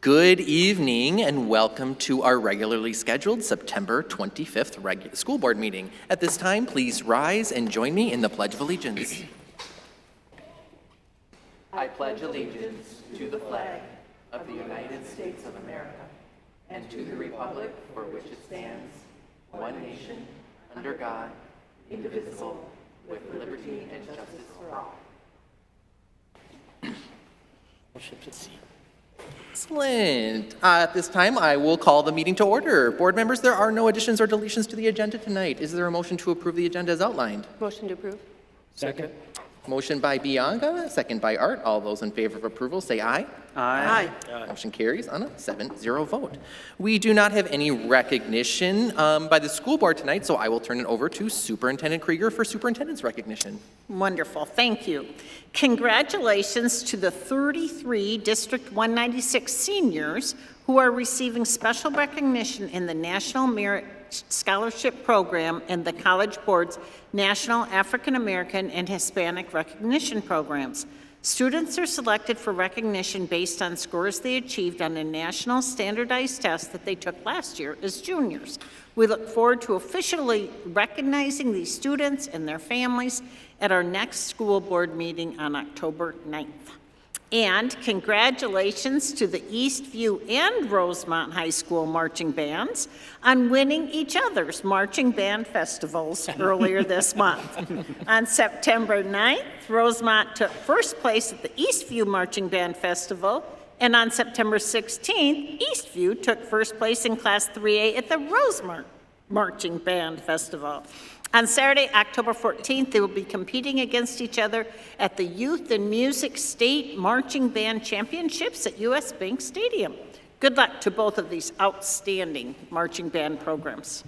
Good evening and welcome to our regularly scheduled September 25th school board meeting. At this time, please rise and join me in the Pledge of Allegiance. I pledge allegiance to the flag of the United States of America and to the republic for which it stands, one nation, under God, indivisible, with liberty and justice for all. Excellent. At this time, I will call the meeting to order. Board members, there are no additions or deletions to the agenda tonight. Is there a motion to approve the agenda as outlined? Motion to approve. Second. Motion by Bianca, second by Art. All those in favor of approval say aye. Aye. Motion carries on a 7-0 vote. We do not have any recognition by the school board tonight, so I will turn it over to Superintendent Krieger for superintendent's recognition. Wonderful, thank you. Congratulations to the 33 District 196 seniors who are receiving special recognition in the National Merit Scholarship Program and the College Board's National African American and Hispanic Recognition Programs. Students are selected for recognition based on scores they achieved on a national standardized test that they took last year as juniors. We look forward to officially recognizing these students and their families at our next school board meeting on October 9th. And congratulations to the Eastview and Rosemont High School marching bands on winning each other's marching band festivals earlier this month. On September 9th, Rosemont took first place at the Eastview Marching Band Festival, and on September 16th, Eastview took first place in Class 3A at the Rosemont Marching Band Festival. On Saturday, October 14th, they will be competing against each other at the Youth and Music State Marching Band Championships at U.S. Bank Stadium. Good luck to both of these outstanding marching band programs.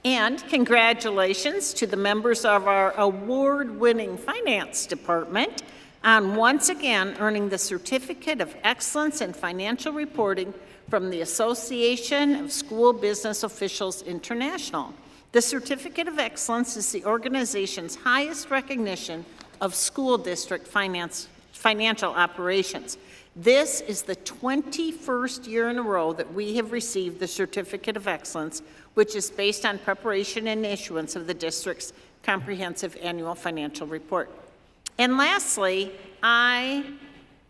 And congratulations to the members of our award-winning finance department on once again earning the Certificate of Excellence in Financial Reporting from the Association of School Business Officials International. The Certificate of Excellence is the organization's highest recognition of school district financial operations. This is the 21st year in a row that we have received the Certificate of Excellence, which is based on preparation and issuance of the district's comprehensive annual financial report. And lastly, I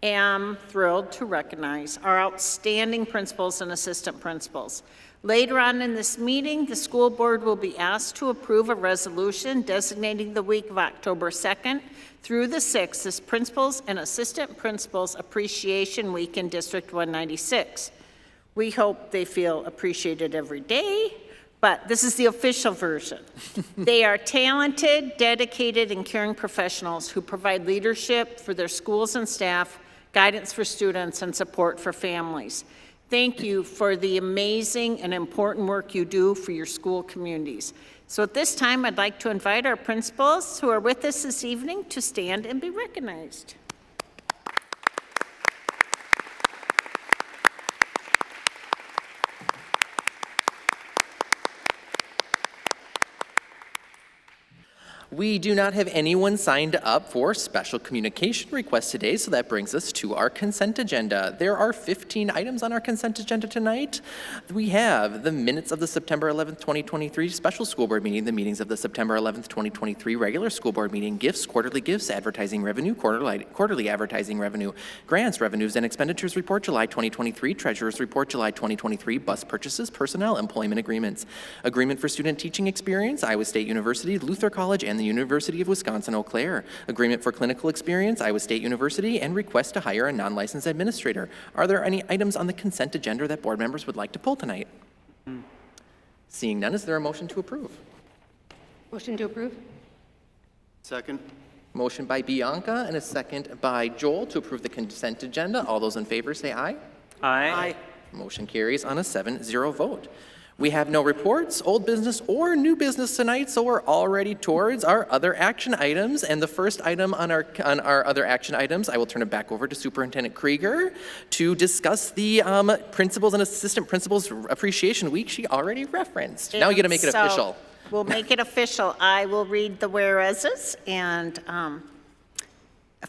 am thrilled to recognize our outstanding principals and assistant principals. Later on in this meeting, the school board will be asked to approve a resolution designating the week of October 2nd through the 6th as Principals and Assistant Principals Appreciation Week in District 196. We hope they feel appreciated every day, but this is the official version. They are talented, dedicated, and caring professionals who provide leadership for their schools and staff, guidance for students, and support for families. Thank you for the amazing and important work you do for your school communities. So at this time, I'd like to invite our principals who are with us this evening to stand and be recognized. We do not have anyone signed up for special communication requests today, so that brings us to our consent agenda. There are 15 items on our consent agenda tonight. We have the minutes of the September 11th, 2023 special school board meeting, the meetings of the September 11th, 2023 regular school board meeting, gifts, quarterly gifts, advertising revenue, quarterly advertising revenue, grants, revenues, and expenditures report, July 2023, treasurer's report, July 2023, bus purchases, personnel, employment agreements, agreement for student teaching experience, Iowa State University, Luther College, and the University of Wisconsin-Eau Claire. Agreement for clinical experience, Iowa State University, and request to hire a non-licensed administrator. Are there any items on the consent agenda that board members would like to pull tonight? Seeing none, is there a motion to approve? Motion to approve. Second. Motion by Bianca and a second by Joel to approve the consent agenda. All those in favor say aye. Aye. Motion carries on a 7-0 vote. We have no reports, old business, or new business tonight, so we're already towards our other action items. And the first item on our other action items, I will turn it back over to Superintendent Krieger to discuss the Principals and Assistant Principals Appreciation Week she already referenced. Now you got to make it official. We'll make it official. I will read the whereases and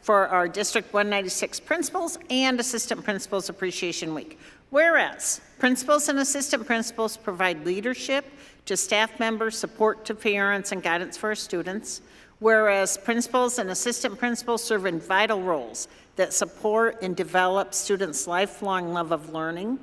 for our District 196 Principals and Assistant Principals Appreciation Week. Whereas principals and assistant principals provide leadership to staff members, support to parents, and guidance for our students. Whereas principals and assistant principals serve in vital roles that support and develop students' lifelong love of learning.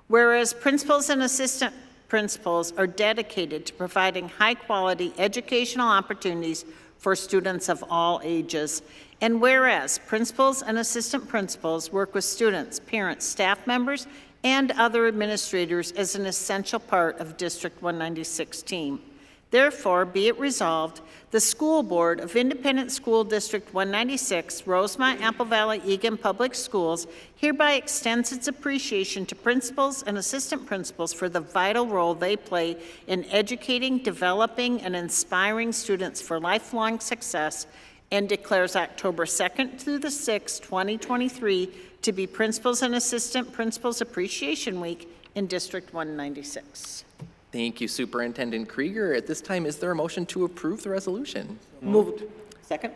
Whereas principals and assistant principals are dedicated to providing high-quality educational opportunities for students of all ages. And whereas principals and assistant principals work with students, parents, staff members, and other administrators as an essential part of District 196 team. Therefore, be it resolved, the School Board of Independent School District 196, Rosemont, Apple Valley, Eagan Public Schools, hereby extends its appreciation to principals and assistant principals for the vital role they play in educating, developing, and inspiring students for lifelong success, and declares October 2nd through the 6th, 2023, to be Principals and Assistant Principals Appreciation Week in District 196. Thank you, Superintendent Krieger. At this time, is there a motion to approve the resolution? Moved. Second?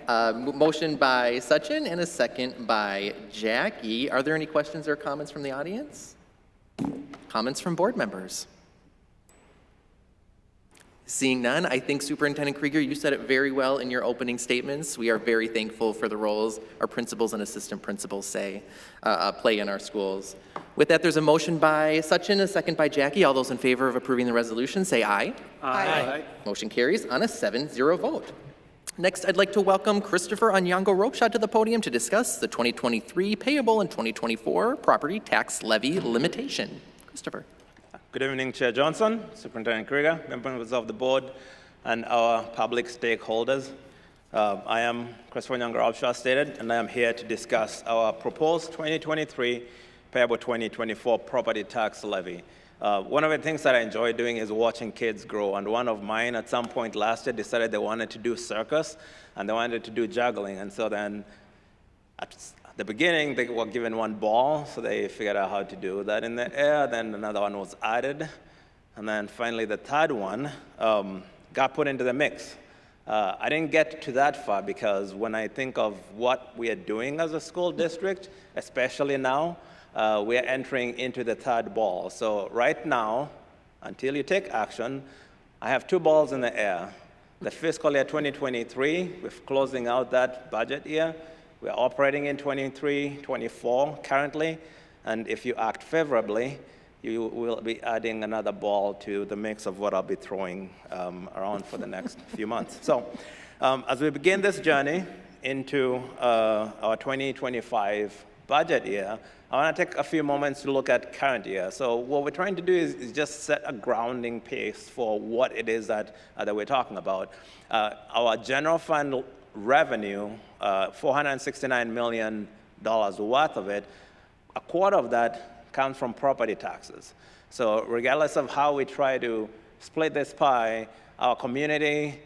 Motion by Sachin and a second by Jackie. Are there any questions or comments from the audience? Comments from board members? Seeing none, I think Superintendent Krieger, you said it very well in your opening statements. We are very thankful for the roles our principals and assistant principals play in our schools. With that, there's a motion by Sachin, a second by Jackie. All those in favor of approving the resolution, say aye. Aye. Motion carries on a 7-0 vote. Next, I'd like to welcome Christopher Onyango-Ropeshot to the podium to discuss the 2023 payable and 2024 property tax levy limitation. Christopher. Good evening, Chair Johnson, Superintendent Krieger, members of the board, and our public stakeholders. I am Christopher Onyango-Ropeshot stated, and I am here to discuss our proposed 2023 payable 2024 property tax levy. One of the things that I enjoy doing is watching kids grow, and one of mine at some point last year decided they wanted to do circus, and they wanted to do juggling, and so then at the beginning, they were given one ball, so they figured out how to do that in the air. Then another one was added. And then finally, the third one got put into the mix. I didn't get to that far because when I think of what we are doing as a school district, especially now, we are entering into the third ball. So right now, until you take action, I have two balls in the air. The fiscal year 2023, we're closing out that budget year. We're operating in 23-24 currently, and if you act favorably, you will be adding another ball to the mix of what I'll be throwing around for the next few months. So as we begin this journey into our 2025 budget year, I want to take a few moments to look at current year. So what we're trying to do is just set a grounding pace for what it is that we're talking about. Our general fund revenue, $469 million worth of it, a quarter of that comes from property taxes. So regardless of how we try to split this pie, our community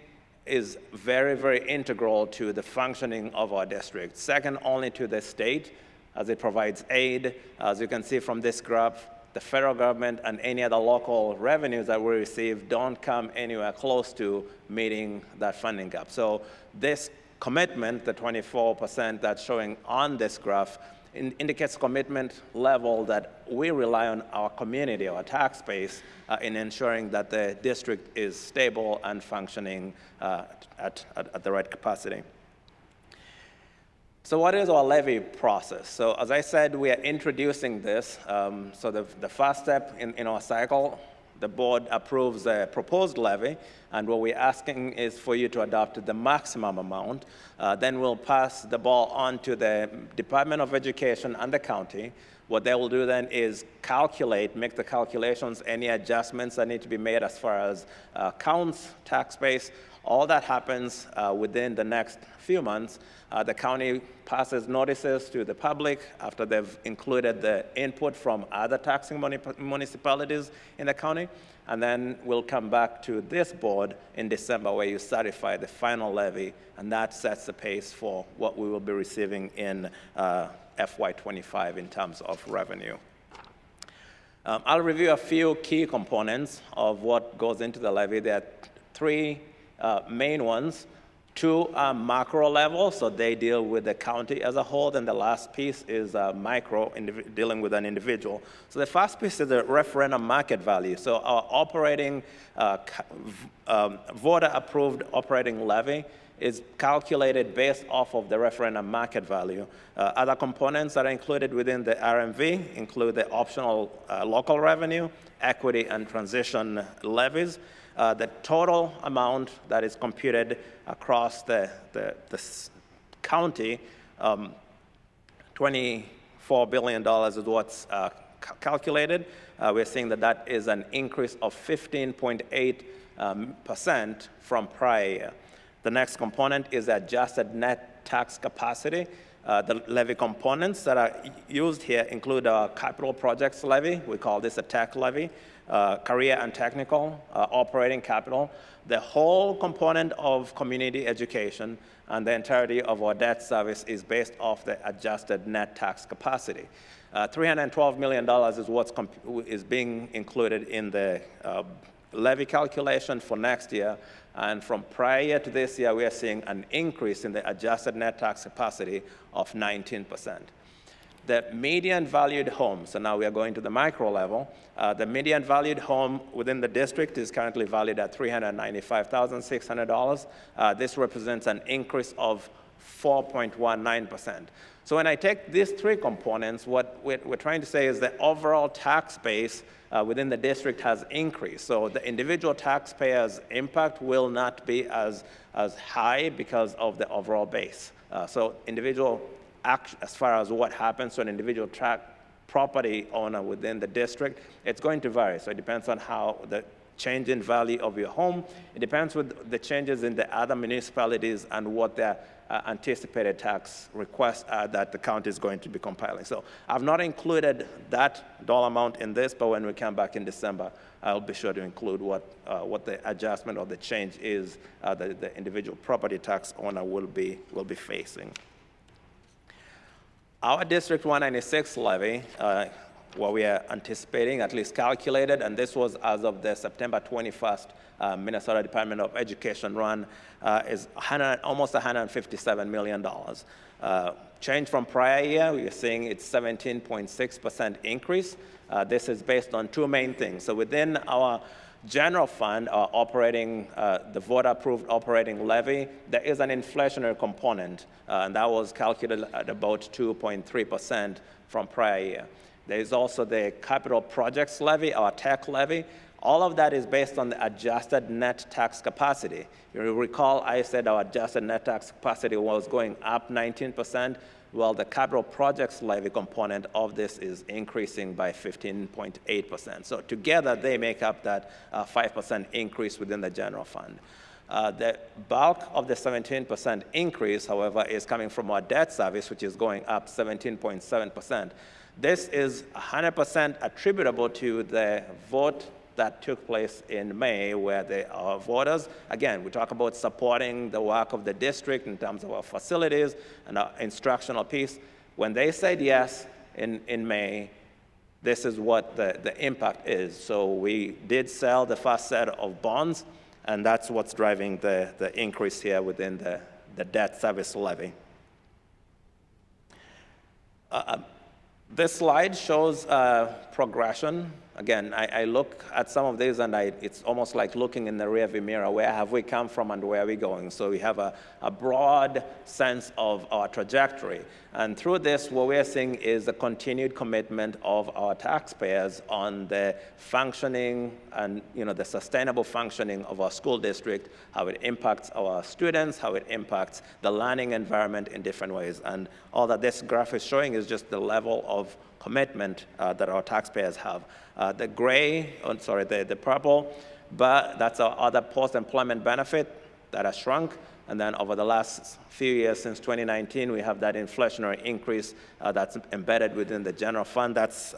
is very, very integral to the functioning of our district, second only to the state as it provides aid. As you can see from this graph, the federal government and any other local revenues that we receive don't come anywhere close to meeting that funding gap. So this commitment, the 24% that's showing on this graph, indicates commitment level that we rely on our community, our tax base, in ensuring that the district is stable and functioning at the right capacity. So what is our levy process? So as I said, we are introducing this. So the first step in our cycle, the board approves the proposed levy, and what we're asking is for you to adopt the maximum amount. Then we'll pass the ball on to the Department of Education and the county. What they will do then is make the calculations, any adjustments that need to be made as far as counts, tax base. All that happens within the next few months. The county passes notices to the public after they've included the input from other taxing municipalities in the county. And then we'll come back to this board in December where you certify the final levy, and that sets the pace for what we will be receiving in FY25 in terms of revenue. I'll review a few key components of what goes into the levy. There are three main ones. two macro levels, so they deal with the county as a whole, and the last piece is micro, dealing with an individual. So the first piece is the referendum market value. So our operating, voter-approved operating levy is calculated based off of the referendum market value. Other components that are included within the RMV include the optional local revenue, equity, and transition levies. The total amount that is computed across the county, $24 billion is what's calculated. We're seeing that is an increase of 15.8% from prior year. The next component is adjusted net tax capacity. The levy components that are used here include our capital projects levy. We call this a tech levy. Career and technical, operating capital, the whole component of community education, and the entirety of our debt service is based off the adjusted net tax capacity. $312 million is what is being included in the levy calculation for next year. And from prior year to this year, we are seeing an increase in the adjusted net tax capacity of 19%. The median valued home, so now we are going to the micro level, the median valued home within the district is currently valued at $395,600. This represents an increase of 4.19%. So when I take these three components, what we're trying to say is the overall tax base within the district has increased. So the individual taxpayer's impact will not be as high because of the overall base. So individual as far as what happens to an individual property owner within the district, it's going to vary. So it depends on how the change in value of your home. It depends with the changes in the other municipalities and what their anticipated tax requests are that the county is going to be compiling. So I've not included that dollar amount in this, but when we come back in December, I'll be sure to include what the adjustment or the change is that the individual property tax owner will be facing. Our District 196 levy, what we are anticipating, at least calculated, and this was as of the September 21st Minnesota Department of Education run, is almost $157 million. Change from prior year, we are seeing it's 17.6% increase. This is based on two main things. So within our general fund, operating, the voter-approved operating levy, there is an inflationary component, and that was calculated at about 2.3% from prior year. There is also the capital projects levy, our tech levy. All of that is based on the adjusted net tax capacity. You recall I said our adjusted net tax capacity was going up 19%. Well, the capital projects levy component of this is increasing by 15.8%. So together, they make up that 5% increase within the general fund. The bulk of the 17% increase, however, is coming from our debt service, which is going up 17.7%. This is 100% attributable to the vote that took place in May, where the voters, again, we talk about supporting the work of the district in terms of our facilities and our instructional piece. When they said yes in May, this is what the impact is. So we did sell the first set of bonds, and that's what's driving the increase here within the debt service levy. This slide shows progression. Again, I look at some of these and it's almost like looking in the rearview mirror. Where have we come from and where are we going? So we have a broad sense of our trajectory. And through this, what we're seeing is a continued commitment of our taxpayers on the functioning and the sustainable functioning of our school district, how it impacts our students, how it impacts the learning environment in different ways. And all that this graph is showing is just the level of commitment that our taxpayers have. The purple, but that's our other post-employment benefit that has shrunk. And then over the last few years, since 2019, we have that inflationary increase that's embedded within the general fund. That's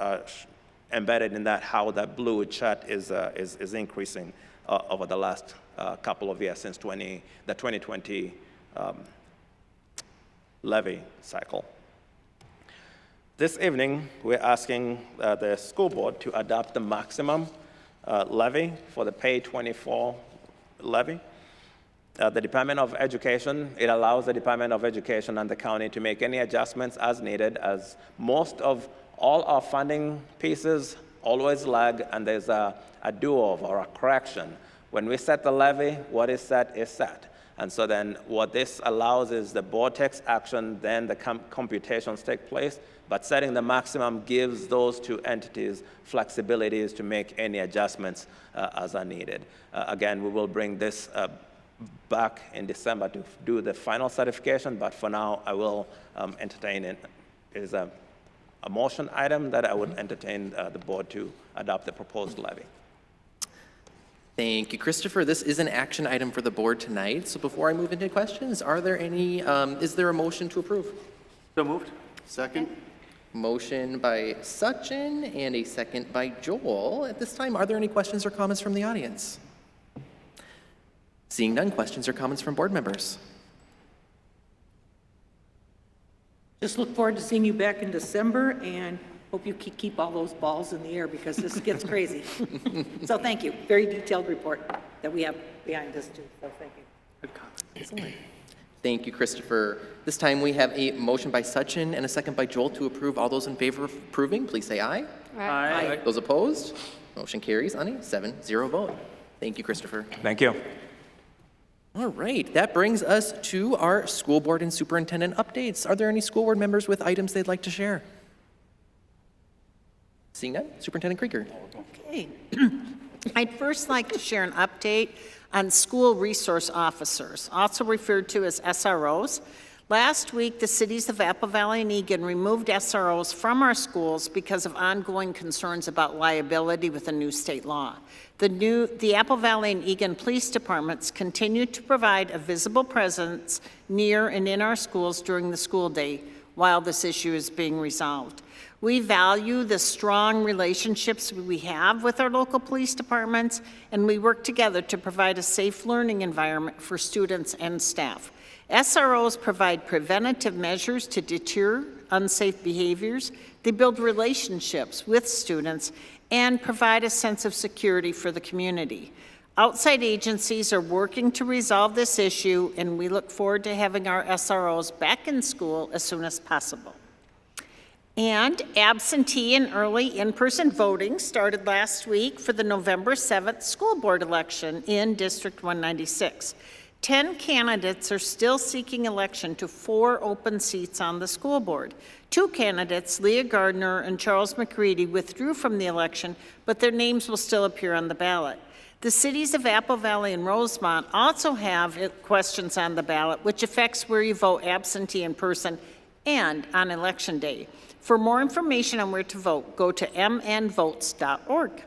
embedded in that how that blue chart is increasing over the last couple of years since the 2020 levy cycle. This evening, we're asking the school board to adopt the maximum levy for the Pay 24 levy. The Department of Education, it allows the Department of Education and the county to make any adjustments as needed, as most of all our funding pieces always lag, and there's a do-over or a correction. When we set the levy, what is set is set. And so then what this allows is the board takes action, then the computations take place, but setting the maximum gives those two entities flexibilities to make any adjustments as are needed. Again, we will bring this back in December to do the final certification, but for now, I will entertain it. It is a motion item that I would entertain the board to adopt the proposed levy. Thank you, Christopher. This is an action item for the board tonight. So before I move into questions, are there any, is there a motion to approve? So moved. Second. Motion by Sachin and a second by Joel. At this time, are there any questions or comments from the audience? Seeing none, questions or comments from board members? Just look forward to seeing you back in December, and hope you keep all those balls in the air, because this gets crazy. So thank you. Very detailed report that we have behind us, too. So thank you. Good comment. Excellent. Thank you, Christopher. This time we have a motion by Sachin and a second by Joel to approve. All those in favor of approving, please say aye. Aye. Those opposed? Motion carries on a 7-0 vote. Thank you, Christopher. Thank you. All right, that brings us to our school board and superintendent updates. Are there any school board members with items they'd like to share? Seeing none, Superintendent Krieger. Okay. I'd first like to share an update on school resource officers, also referred to as SROs. Last week, the cities of Apple Valley and Eagan removed SROs from our schools because of ongoing concerns about liability with a new state law. The Apple Valley and Eagan Police Departments continue to provide a visible presence near and in our schools during the school day while this issue is being resolved. We value the strong relationships we have with our local police departments, and we work together to provide a safe learning environment for students and staff. SROs provide preventative measures to deter unsafe behaviors. They build relationships with students and provide a sense of security for the community. Outside agencies are working to resolve this issue, and we look forward to having our SROs back in school as soon as possible. And absentee and early in-person voting started last week for the November 7th school board election in District 196. 10 candidates are still seeking election to 4 open seats on the school board. 2 candidates, Leah Gardner and Charles McCready, withdrew from the election, but their names will still appear on the ballot. The cities of Apple Valley and Rosemont also have questions on the ballot, which affects where you vote absentee in person and on election day. For more information on where to vote, go to mnvotes.org.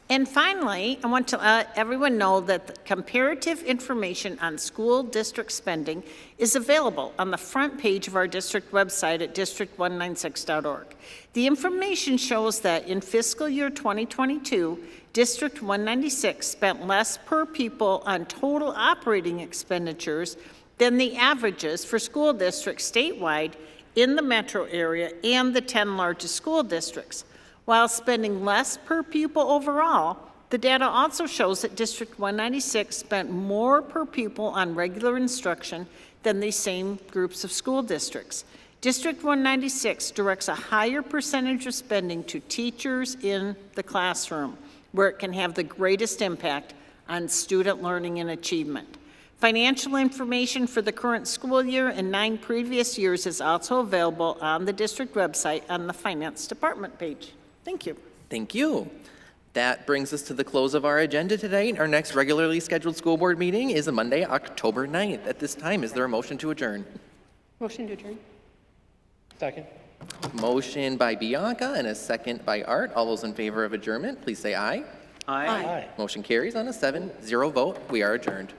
And finally, I want to let everyone know that the comparative information on school district spending is available on the front page of our district website at district196.org. The information shows that in fiscal year 2022, District 196 spent less per pupil on total operating expenditures than the averages for school districts statewide in the metro area and the 10 largest school districts. While spending less per pupil overall, the data also shows that District 196 spent more per pupil on regular instruction than the same groups of school districts. District 196 directs a higher percentage of spending to teachers in the classroom, where it can have the greatest impact on student learning and achievement. Financial information for the current school year and 9 previous years is also available on the district website on the Finance Department page. Thank you. Thank you. That brings us to the close of our agenda today. Our next regularly scheduled school board meeting is a Monday, October 9th. At this time, is there a motion to adjourn? Motion to adjourn. Second. Motion by Bianca and a second by Art. All those in favor of adjournment, please say aye. Aye. Motion carries on a 7-0 vote. We are adjourned.